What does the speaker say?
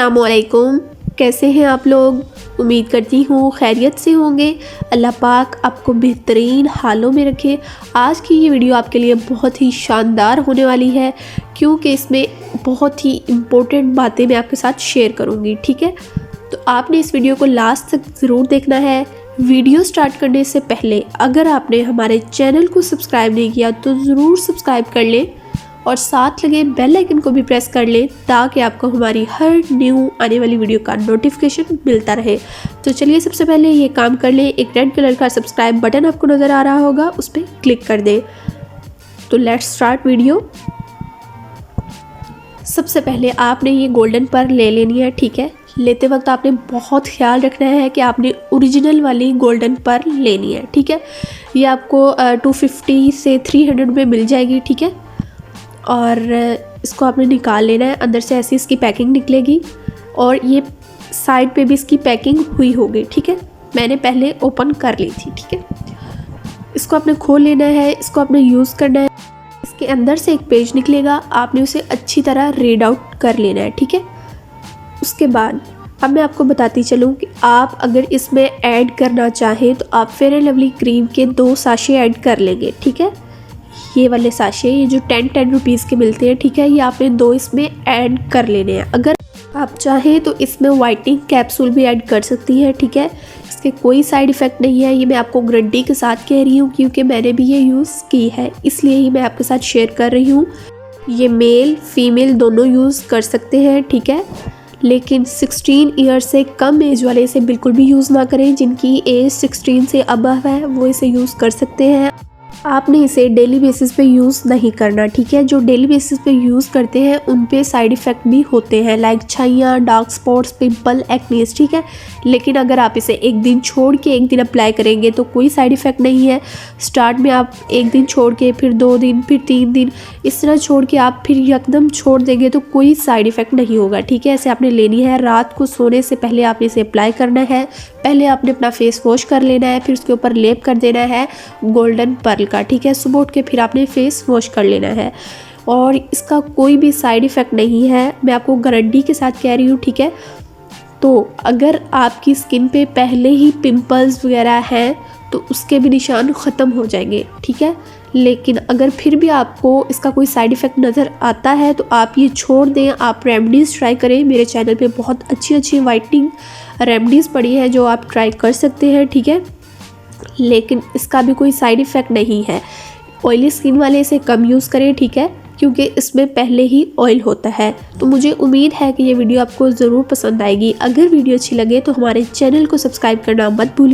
अस्सलामुअलैकुम। कैसे हैं आप लोग? उम्मीद करती हूँ खैरियत से होंगे। अल्लाह पाक आपको बेहतरीन हालों में रखे। आज की ये वीडियो आपके लिए बहुत ही शानदार होने वाली है, क्योंकि इसमें बहुत ही इम्पोर्टेंट बातें मैं आपके साथ शेयर करूँगी। ठीक है, तो आपने इस वीडियो को लास्ट तक ज़रूर देखना है। वीडियो स्टार्ट करने से पहले अगर आपने हमारे चैनल को सब्सक्राइब नहीं किया तो ज़रूर सब्सक्राइब कर लें और साथ लगे बेल आइकन को भी प्रेस कर लें, ताकि आपको हमारी हर न्यू आने वाली वीडियो का नोटिफिकेशन मिलता रहे। तो चलिए सबसे पहले ये काम कर लें। एक रेड कलर का सब्सक्राइब बटन आपको नज़र आ रहा होगा, उस पर क्लिक कर दें। तो लेट्स स्टार्ट वीडियो। सबसे पहले आपने ये गोल्डन पर्ल ले लेनी है। ठीक है, लेते वक्त आपने बहुत ख्याल रखना है कि आपने ओरिजिनल वाली गोल्डन पर्ल लेनी है। ठीक है, ये आपको 250 से 300 में मिल जाएगी। ठीक है, और इसको आपने निकाल लेना है। अंदर से ऐसी इसकी पैकिंग निकलेगी और ये साइड पे भी इसकी पैकिंग हुई होगी। ठीक है, मैंने पहले ओपन कर ली थी। ठीक है, इसको आपने खोल लेना है, इसको आपने यूज़ करना है। इसके अंदर से एक पेज निकलेगा, आपने उसे अच्छी तरह रीड आउट कर लेना है। ठीक है, उसके बाद अब मैं आपको बताती चलूँ कि आप अगर इसमें ऐड करना चाहें तो आप फेयर एंड लवली क्रीम के 2 साशे ऐड कर लेंगे। ठीक है, ये वाले साशे, ये जो 10 रुपीज़ के मिलते हैं। ठीक है, ये आपने 2 इसमें ऐड कर लेने हैं। अगर आप चाहें तो इसमें वाइटनिंग कैप्सूल भी ऐड कर सकती हैं। ठीक है, इसके कोई साइड इफ़ेक्ट नहीं है। ये मैं आपको गारंटी के साथ कह रही हूँ, क्योंकि मैंने भी ये यूज़ की है, इसलिए ही मैं आपके साथ शेयर कर रही हूँ। ये मेल फीमेल दोनों यूज़ कर सकते हैं। ठीक है, लेकिन 16 ईयर से कम एज वाले इसे बिल्कुल भी यूज़ ना करें। जिनकी एज 16 से अबव है वो इसे यूज़ कर सकते हैं। आपने इसे डेली बेसिस पे यूज़ नहीं करना। ठीक है, जो डेली बेसिस पे यूज़ करते हैं उन पे साइड इफ़ेक्ट भी होते हैं, लाइक छाइयाँ, डार्क स्पॉट्स, पिंपल, एक्नेस। ठीक है, लेकिन अगर आप इसे एक दिन छोड़ के एक दिन अप्लाई करेंगे तो कोई साइड इफ़ेक्ट नहीं है। स्टार्ट में आप एक दिन छोड़ के, फिर 2 दिन, फिर 3 दिन, इस तरह छोड़ के आप फिर एकदम छोड़ देंगे तो कोई साइड इफ़ेक्ट नहीं होगा। ठीक है, ऐसे आपने लेनी है। रात को सोने से पहले आपने इसे अप्लाई करना है। पहले आपने अपना फेस वॉश कर लेना है, फिर उसके ऊपर लेप कर देना है गोल्डन पर्ल का। ठीक है, सुबह उठ के फिर आपने फेस वॉश कर लेना है और इसका कोई भी साइड इफ़ेक्ट नहीं है, मैं आपको गारंटी के साथ कह रही हूँ। ठीक है, तो अगर आपकी स्किन पे पहले ही पिंपल्स वगैरह हैं तो उसके भी निशान ख़त्म हो जाएंगे। ठीक है, लेकिन अगर फिर भी आपको इसका कोई साइड इफ़ेक्ट नज़र आता है तो आप ये छोड़ दें। आप रेमडीज़ ट्राई करें। मेरे चैनल पे बहुत अच्छी अच्छी वाइटनिंग रेमडीज़ पड़ी है जो आप ट्राई कर सकते हैं। ठीक है, लेकिन इसका भी कोई साइड इफ़ेक्ट नहीं है। ऑयली स्किन वाले इसे कम यूज़ करें। ठीक है, क्योंकि इसमें पहले ही ऑयल होता है। तो मुझे उम्मीद है कि ये वीडियो आपको ज़रूर पसंद आएगी। अगर वीडियो अच्छी लगे तो हमारे चैनल को सब्सक्राइब करना मत भूलिए।